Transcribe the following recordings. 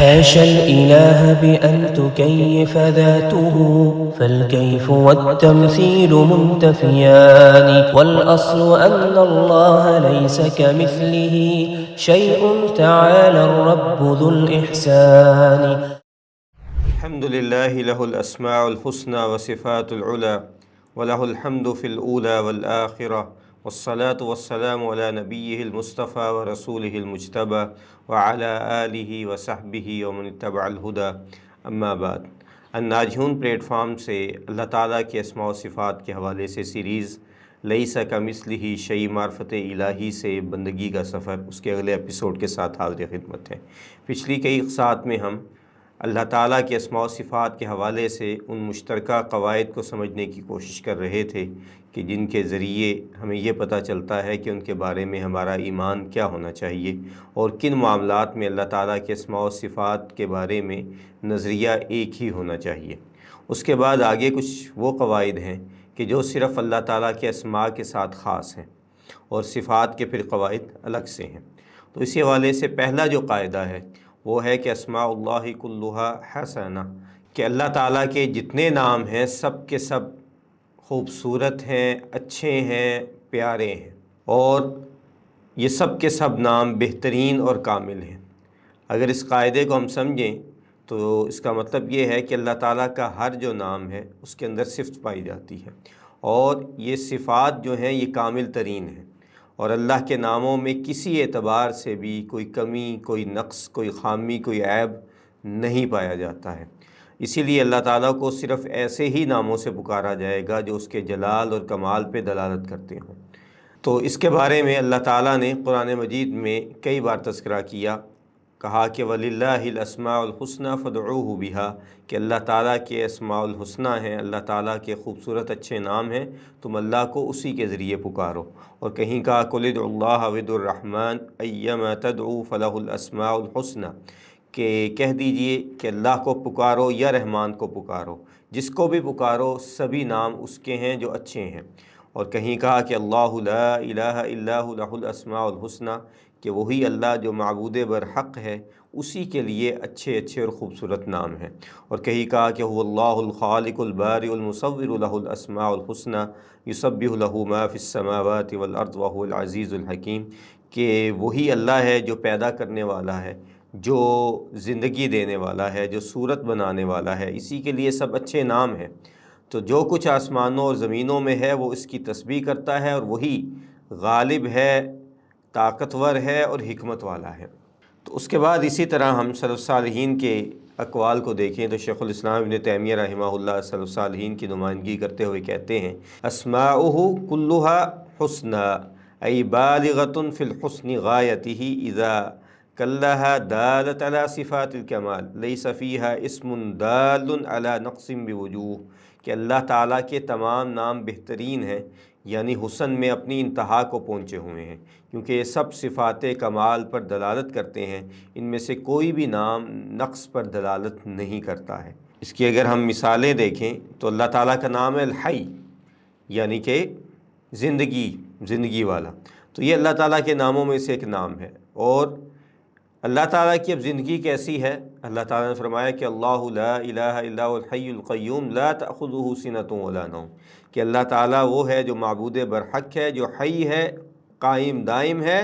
حاشا الإله بأن تكيف ذاته فالكيف والتمثيل منتفيان والأصل أن الله ليس كمثله شيء تعالى الرب ذو الإحسان. الحمد لله له الأسماء الحسنى وصفات العلى وله الحمد في الأولى والآخرة والصلاة والسلام على نبيه المصطفى ورسوله المجتبى وعلى آلہ وصحبہ ومن اتبع الہدى اما بعد. الناجحون پلیٹ فارم سے اللہ تعالیٰ کے اسماء و صفات کے حوالے سے سیریز لیس کمثلہ شیء معرفت الہی سے بندگی کا سفر، اس کے اگلے ایپیسوڈ کے ساتھ حاضر خدمت ہے. پچھلی کئی اقساط میں ہم اللہ تعالیٰ کے اسماء و صفات کے حوالے سے ان مشترکہ قواعد کو سمجھنے کی کوشش کر رہے تھے کہ جن کے ذریعے ہمیں یہ پتہ چلتا ہے کہ ان کے بارے میں ہمارا ایمان کیا ہونا چاہیے اور کن معاملات میں اللہ تعالیٰ کے اسماء و صفات کے بارے میں نظریہ ایک ہی ہونا چاہیے. اس کے بعد آگے کچھ وہ قواعد ہیں کہ جو صرف اللہ تعالیٰ کے اسماء کے ساتھ خاص ہیں اور صفات کے پھر قواعد الگ سے ہیں. تو اسی حوالے سے پہلا جو قاعدہ ہے وہ ہے کہ اسماء اللہ کلھا حسنہ، کہ اللہ تعالیٰ کے جتنے نام ہیں سب کے سب خوبصورت ہیں، اچھے ہیں، پیارے ہیں، اور یہ سب کے سب نام بہترین اور کامل ہیں. اگر اس قاعدے کو ہم سمجھیں تو اس کا مطلب یہ ہے کہ اللہ تعالیٰ کا ہر جو نام ہے اس کے اندر صفت پائی جاتی ہے اور یہ صفات جو ہیں یہ کامل ترین ہیں، اور اللہ کے ناموں میں کسی اعتبار سے بھی کوئی کمی، کوئی نقص، کوئی خامی، کوئی عیب نہیں پایا جاتا ہے. اسی لیے اللہ تعالیٰ کو صرف ایسے ہی ناموں سے پکارا جائے گا جو اس کے جلال اور کمال پہ دلالت کرتے ہوں. تو اس کے بارے میں اللہ تعالیٰ نے قرآن مجید میں کئی بار تذکرہ کیا، کہا کہ وَلِلَّهِ الْأَسْمَاءُ الْحُسْنَى فَادْعُوهُ بِهَا، کہ اللہ تعالیٰ کے اسماء الحسنہ ہیں، اللہ تعالیٰ کے خوبصورت اچھے نام ہیں، تم اللہ کو اسی کے ذریعے پکارو. اور کہیں کہا قُلِ ادْعُوا اللَّهَ وَادْعُوا الرَّحْمَٰنَ أَيَّمَا تَدْعُوا فَلَهُ الْأَسْمَاءُ الْحُسْنَى، کہ کہہ دیجئے کہ اللہ کو پکارو یا رحمان کو پکارو، جس کو بھی پکارو سبھی نام اس کے ہیں جو اچھے ہیں. اور کہیں کہا کہ اللہ لا الہ الا هو لہ الاسماء الحسنى، کہ وہی اللہ جو معبود برحق ہے اسی کے لیے اچھے اچھے اور خوبصورت نام ہیں. اور کہیں کہا کہ هو اللہ الخالق البارئ المصور لہ الاسماء الحسنى یسبح لہ ما فی السماوات والارض وهو العزیز الحکیم، کہ وہی اللہ ہے جو پیدا کرنے والا ہے، جو زندگی دینے والا ہے، جو صورت بنانے والا ہے، اسی کے لیے سب اچھے نام ہیں. تو جو کچھ آسمانوں اور زمینوں میں ہے وہ اس کی تسبیح کرتا ہے، اور وہی غالب ہے، طاقتور ہے اور حکمت والا ہے. تو اس کے بعد اسی طرح ہم سلف صالحین کے اقوال کو دیکھیں تو شیخ الاسلام ابن تیمیہ رحمہ اللہ سلف صالحین کی نمائندگی کرتے ہوئے کہتے ہیں اسماؤہ کلھا حسنى ای بالغۃ فی الحسن غایتہ اذا کلھا دالت علی صفات الکمال لیس فیہا اسم دال علی نقص بوجوہ، کہ اللہ تعالیٰ کے تمام نام بہترین ہیں، یعنی حسن میں اپنی انتہا کو پہنچے ہوئے ہیں، کیونکہ یہ سب صفات کمال پر دلالت کرتے ہیں، ان میں سے کوئی بھی نام نقص پر دلالت نہیں کرتا ہے. اس کی اگر ہم مثالیں دیکھیں تو اللہ تعالیٰ کا نام ہے الحی، یعنی کہ زندگی والا، تو یہ اللہ تعالیٰ کے ناموں میں سے ایک نام ہے. اور اللہ تعالیٰ کی اب زندگی کیسی ہے؟ اللہ تعالیٰ نے فرمایا کہ اللہ لا الہ الا هو الحی القیوم لا تأخذہ سنۃ ولا نوم، کہ اللہ تعالیٰ وہ ہے جو معبود برحق ہے، جو حی ہے، قائم دائم ہے،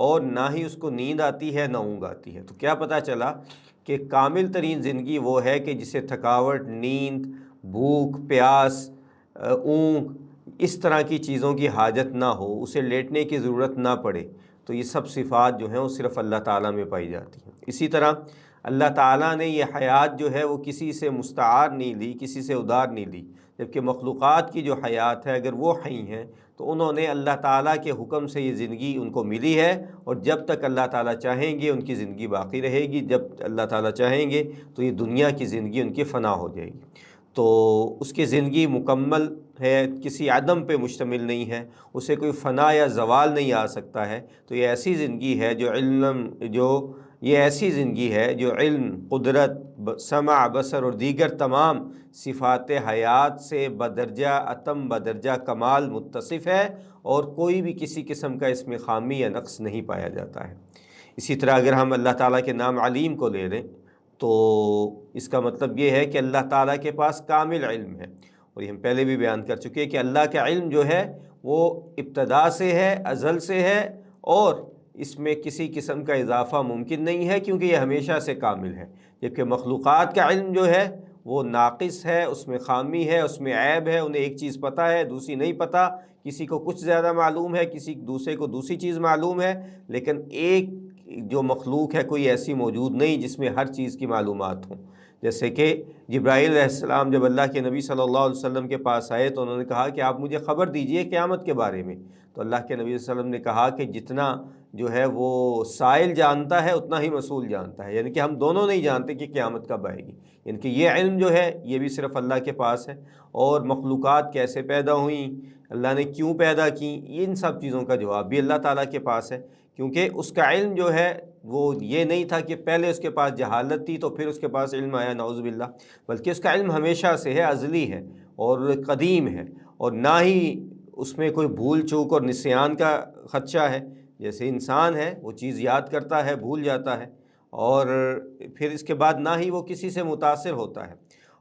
اور نہ ہی اس کو نیند آتی ہے نہ اونگ آتی ہے. تو کیا پتہ چلا کہ کامل ترین زندگی وہ ہے کہ جسے تھکاوٹ، نیند، بھوک، پیاس، اونگ، اس طرح کی چیزوں کی حاجت نہ ہو، اسے لیٹنے کی ضرورت نہ پڑے. تو یہ سب صفات جو ہیں وہ صرف اللہ تعالیٰ میں پائی جاتی ہیں. اسی طرح اللہ تعالیٰ نے یہ حیات جو ہے وہ کسی سے مستعار نہیں لی، کسی سے ادھار نہیں لی، جبکہ مخلوقات کی جو حیات ہے اگر وہ حی ہیں تو انہوں نے اللہ تعالیٰ کے حکم سے یہ زندگی ان کو ملی ہے، اور جب تک اللہ تعالیٰ چاہیں گے ان کی زندگی باقی رہے گی، جب اللہ تعالیٰ چاہیں گے تو یہ دنیا کی زندگی ان کی فنا ہو جائے گی. تو اس کی زندگی مکمل ہے، کسی عدم پہ مشتمل نہیں ہے، اسے کوئی فنا یا زوال نہیں آ سکتا ہے. تو یہ ایسی زندگی ہے جو علم، قدرت، سمع، بصر اور دیگر تمام صفات حیات سے بدرجہ اتم، بدرجہ کمال متصف ہے، اور کوئی بھی کسی قسم کا اس میں خامی یا نقص نہیں پایا جاتا ہے. اسی طرح اگر ہم اللہ تعالیٰ کے نام علیم کو لے لیں تو اس کا مطلب یہ ہے کہ اللہ تعالیٰ کے پاس کامل علم ہے، اور یہ ہم پہلے بھی بیان کر چکے کہ اللہ کا علم جو ہے وہ ابتدا سے ہے، ازل سے ہے، اور اس میں کسی قسم کا اضافہ ممکن نہیں ہے کیونکہ یہ ہمیشہ سے کامل ہے، جبکہ مخلوقات کا علم جو ہے وہ ناقص ہے، اس میں خامی ہے، اس میں عیب ہے، انہیں ایک چیز پتہ ہے دوسری نہیں پتہ، کسی کو کچھ زیادہ معلوم ہے، کسی دوسرے کو دوسری چیز معلوم ہے، لیکن ایک جو مخلوق ہے کوئی ایسی موجود نہیں جس میں ہر چیز کی معلومات ہوں۔ جیسے کہ جبرائیل علیہ السلام جب اللہ کے نبی صلی اللہ علیہ وسلم کے پاس آئے تو انہوں نے کہا کہ آپ مجھے خبر دیجئے قیامت کے بارے میں، تو اللہ کے نبی صلی اللہ علیہ وسلم نے کہا کہ جتنا جو ہے وہ سائل جانتا ہے اتنا ہی مسئول جانتا ہے، یعنی کہ ہم دونوں نہیں جانتے کہ قیامت کب آئے گی، یعنی کہ یہ علم جو ہے یہ بھی صرف اللہ کے پاس ہے، اور مخلوقات کیسے پیدا ہوئیں، اللہ نے کیوں پیدا کی، ان سب چیزوں کا جواب بھی اللہ تعالیٰ کے پاس ہے، کیونکہ اس کا علم جو ہے وہ یہ نہیں تھا کہ پہلے اس کے پاس جہالت تھی تو پھر اس کے پاس علم آیا، نعوذ باللہ، بلکہ اس کا علم ہمیشہ سے ہے، ازلی ہے اور قدیم ہے، اور نہ ہی اس میں کوئی بھول چوک اور نسیان کا خدشہ ہے۔ جیسے انسان ہے وہ چیز یاد کرتا ہے، بھول جاتا ہے، اور پھر اس کے بعد نہ ہی وہ کسی سے متاثر ہوتا ہے،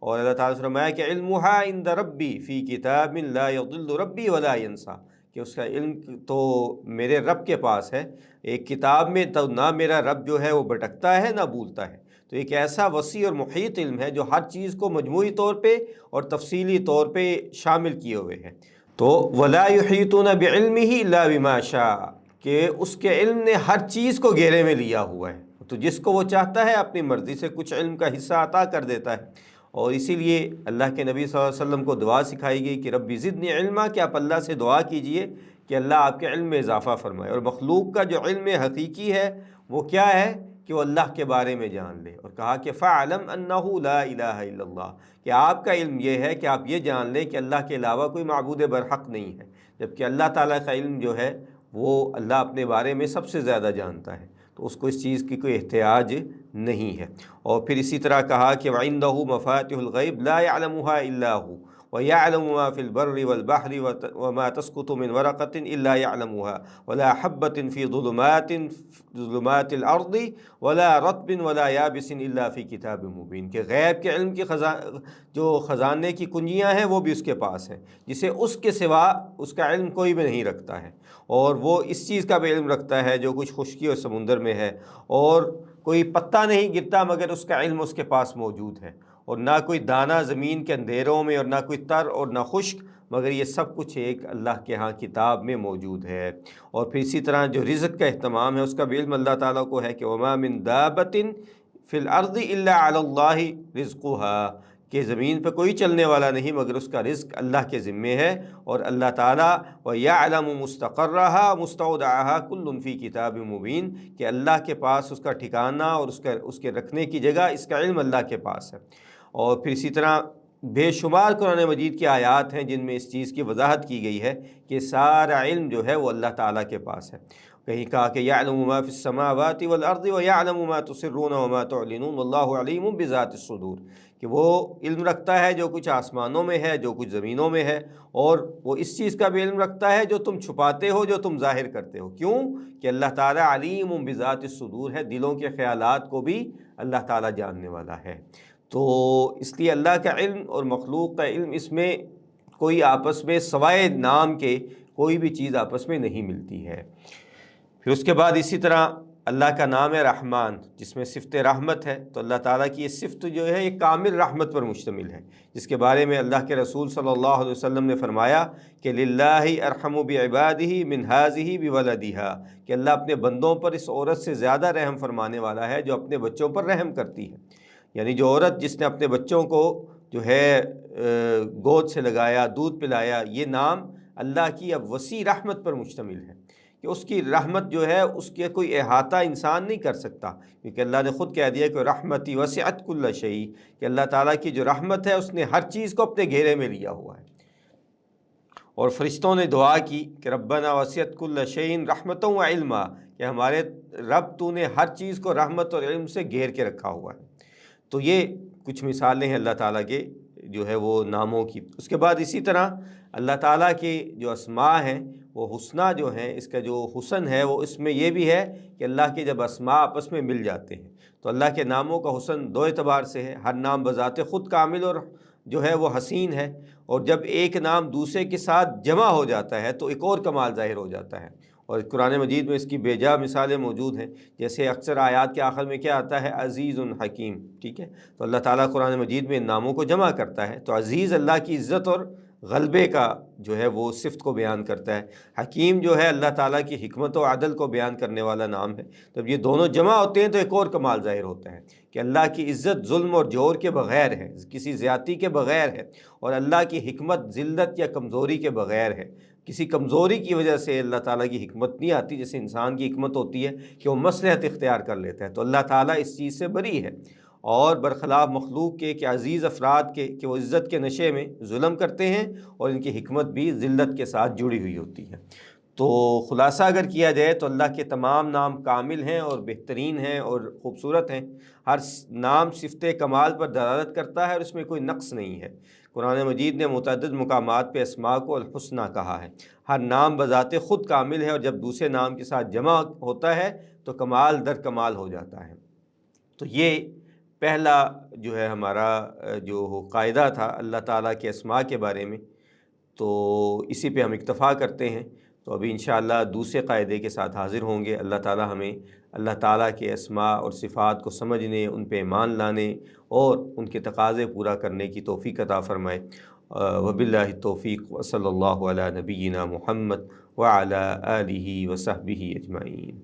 اور اللہ تعالیٰ نے فرمایا کہ علمھا عند ربی فی کتاب لا یضل ربی ولا ینسیٰ، کہ اس کا علم تو میرے رب کے پاس ہے ایک کتاب میں، تو نہ میرا رب جو ہے وہ بھٹکتا ہے نہ بھولتا ہے۔ تو ایک ایسا وسیع اور محیط علم ہے جو ہر چیز کو مجموعی طور پہ اور تفصیلی طور پہ شامل کیے ہوئے ہے۔ تو ولا یحیطون بعلمہ الا بما شاء، کہ اس کے علم نے ہر چیز کو گھیرے میں لیا ہوا ہے، تو جس کو وہ چاہتا ہے اپنی مرضی سے کچھ علم کا حصہ عطا کر دیتا ہے، اور اسی لیے اللہ کے نبی صلی اللہ علیہ وسلم کو دعا سکھائی گئی کہ ربی زدنی علما، کہ آپ اللہ سے دعا کیجئے کہ اللہ آپ کے علم میں اضافہ فرمائے، اور مخلوق کا جو علم حقیقی ہے وہ کیا ہے کہ وہ اللہ کے بارے میں جان لے، اور کہا کہ فَاعْلَمْ أَنَّهُ لَا إِلَٰهَ إِلَّا اللَّهُ، کہ آپ کا علم یہ ہے کہ آپ یہ جان لیں کہ اللہ کے علاوہ کوئی معبود برحق نہیں ہے، جبکہ اللہ تعالیٰ کا علم جو ہے وہ اللہ اپنے بارے میں سب سے زیادہ جانتا ہے، تو اس کو اس چیز کی کوئی احتیاج نہیں ہے۔ اور پھر اسی طرح کہا کہ وَعِندَهُ مَفَاتِحُ الْغَيْبِ لَا يَعْلَمُهَا إِلَّا هُوَ وَيَعْلَمُ مَا فِي الْبَرِّ وَالْبَحْرِ وَمَا تَسْقُطُ مِنْ وَرَقَةٍ إِلَّا يَعْلَمُهَا وَلَا حَبَّةٍ فِي ظُلُمَاتِ الْأَرْضِ وَلَا رَطْبٍ وَلَا يَابِسٍ إِلَّا فِي كِتَابٍ مُبِينٍ، کہ غیب کے علم کی جو خزانے کی کنجیاں ہیں وہ بھی اس کے پاس ہیں، جسے اس کے سوا اس کا علم کوئی بھی نہیں رکھتا ہے، اور وہ اس چیز کا بھی علم رکھتا ہے جو کچھ خشکی اور سمندر میں ہے، اور کوئی پتا نہیں گرتا مگر اس کا علم اس کے پاس موجود ہے، اور نہ کوئی دانہ زمین کے اندھیروں میں، اور نہ کوئی تر اور نہ خشک، مگر یہ سب کچھ ایک اللہ کے ہاں کتاب میں موجود ہے۔ اور پھر اسی طرح جو رزق کا اہتمام ہے اس کا بھی علم اللہ تعالیٰ کو ہے کہ وَمَا مِن دَابَّةٍ فِي الْأَرْضِ إِلَّا عَلَى اللَّهِ رِزْقُهَا، کہ زمین پہ کوئی چلنے والا نہیں مگر اس کا رزق اللہ کے ذمے ہے، اور اللہ تعالیٰ وَيَعْلَمُ مُسْتَقَرَّهَا مُسْتَوْدَعَهَا كُلٌّ فِي كِتَابٍ مُبِينٍ، کہ اللہ کے پاس اس کا ٹھکانہ اور اس کے رکھنے کی جگہ، اس کا علم اللہ کے پاس ہے۔ اور پھر اسی طرح بے شمار قرآن مجید کی آیات ہیں جن میں اس چیز کی وضاحت کی گئی ہے کہ سارا علم جو ہے وہ اللہ تعالیٰ کے پاس ہے۔ کہیں کہا کہ یعلم ما فی السماوات والارض ویعلم ما تسرون وما تعلنون واللہ علیم بذات الصدور، کہ وہ علم رکھتا ہے جو کچھ آسمانوں میں ہے، جو کچھ زمینوں میں ہے، اور وہ اس چیز کا بھی علم رکھتا ہے جو تم چھپاتے ہو، جو تم ظاہر کرتے ہو۔ کیوں کہ اللہ تعالیٰ علیم بذات الصدور ہے، دلوں کے خیالات کو بھی اللہ تعالیٰ جاننے والا ہے۔ تو اس لیے اللہ کا علم اور مخلوق کا علم، اس میں کوئی آپس میں سوائے نام کے کوئی بھی چیز آپس میں نہیں ملتی ہے۔ پھر اس کے بعد اسی طرح اللہ کا نام ہے رحمان، جس میں صفت رحمت ہے، تو اللہ تعالیٰ کی یہ صفت جو ہے یہ کامل رحمت پر مشتمل ہے، جس کے بارے میں اللہ کے رسول صلی اللہ علیہ وسلم نے فرمایا کہ للہ ارحم بعبادہ من ہذہ بولدہا، کہ اللہ اپنے بندوں پر اس عورت سے زیادہ رحم فرمانے والا ہے جو اپنے بچوں پر رحم کرتی ہے، یعنی جو عورت جس نے اپنے بچوں کو جو ہے گود سے لگایا، دودھ پلایا، یہ نام اللہ کی اب وسیع رحمت پر مشتمل ہے، کہ اس کی رحمت جو ہے اس کے کوئی احاطہ انسان نہیں کر سکتا، کیونکہ اللہ نے خود کہہ دیا کہ رحمتی وسعت کل شیء، کہ اللہ تعالیٰ کی جو رحمت ہے اس نے ہر چیز کو اپنے گھیرے میں لیا ہوا ہے۔ اور فرشتوں نے دعا کی کہ ربنا وسعت کل شیء رحمتا و علما، کہ ہمارے رب تو نے ہر چیز کو رحمت اور علم سے گھیر کے رکھا ہوا ہے۔ تو یہ کچھ مثالیں ہیں اللہ تعالیٰ کے جو ہے وہ ناموں کی۔ اس کے بعد اسی طرح اللہ تعالیٰ کے جو اسماء ہیں وہ حسنہ جو ہیں، اس کا جو حسن ہے وہ اس میں یہ بھی ہے کہ اللہ کے جب اسماء آپس میں مل جاتے ہیں تو اللہ کے ناموں کا حسن دو اعتبار سے ہے، ہر نام بذات خود کامل اور جو ہے وہ حسین ہے، اور جب ایک نام دوسرے کے ساتھ جمع ہو جاتا ہے تو ایک اور کمال ظاہر ہو جاتا ہے، اور قرآن مجید میں اس کی بے جا مثالیں موجود ہیں۔ جیسے اکثر آیات کے آخر میں کیا آتا ہے؟ عزیز حکیم، ٹھیک ہے؟ تو اللہ تعالیٰ قرآن مجید میں ان ناموں کو جمع کرتا ہے، تو عزیز اللہ کی عزت اور غلبے کا جو ہے وہ صفت کو بیان کرتا ہے، حکیم جو ہے اللہ تعالیٰ کی حکمت و عدل کو بیان کرنے والا نام ہے۔ جب یہ دونوں جمع ہوتے ہیں تو ایک اور کمال ظاہر ہوتا ہے کہ اللہ کی عزت ظلم اور جور کے بغیر ہے، کسی زیادتی کے بغیر ہے، اور اللہ کی حکمت ذلت یا کمزوری کے بغیر ہے۔ کسی کمزوری کی وجہ سے اللہ تعالیٰ کی حکمت نہیں آتی، جیسے انسان کی حکمت ہوتی ہے کہ وہ مصلحت اختیار کر لیتا ہے، تو اللہ تعالیٰ اس چیز سے بری ہے، اور برخلاف مخلوق کے کہ عزیز افراد کے کہ وہ عزت کے نشے میں ظلم کرتے ہیں، اور ان کی حکمت بھی ذلت کے ساتھ جڑی ہوئی ہوتی ہے۔ تو خلاصہ اگر کیا جائے تو اللہ کے تمام نام کامل ہیں اور بہترین ہیں اور خوبصورت ہیں، ہر نام صفت کمال پر دلالت کرتا ہے اور اس میں کوئی نقص نہیں ہے۔ قرآن مجید نے متعدد مقامات پہ اسماء کو الحسنہ کہا ہے، ہر نام بذات خود کامل ہے، اور جب دوسرے نام کے ساتھ جمع ہوتا ہے تو کمال در کمال ہو جاتا ہے۔ تو یہ پہلا جو ہے ہمارا جو قاعدہ تھا اللہ تعالیٰ کے اسماء کے بارے میں، تو اسی پہ ہم اکتفا کرتے ہیں۔ تو ابھی انشاءاللہ دوسرے قاعدے کے ساتھ حاضر ہوں گے۔ اللہ تعالیٰ ہمیں اللہ تعالیٰ کے اسماء اور صفات کو سمجھنے، ان پہ ایمان لانے اور ان کے تقاضے پورا کرنے کی توفیق عطا فرمائے۔ وباللہ التوفیق، وصلی اللہ علی نبینا محمد وعلی آلہ وصحبہ اجمعین۔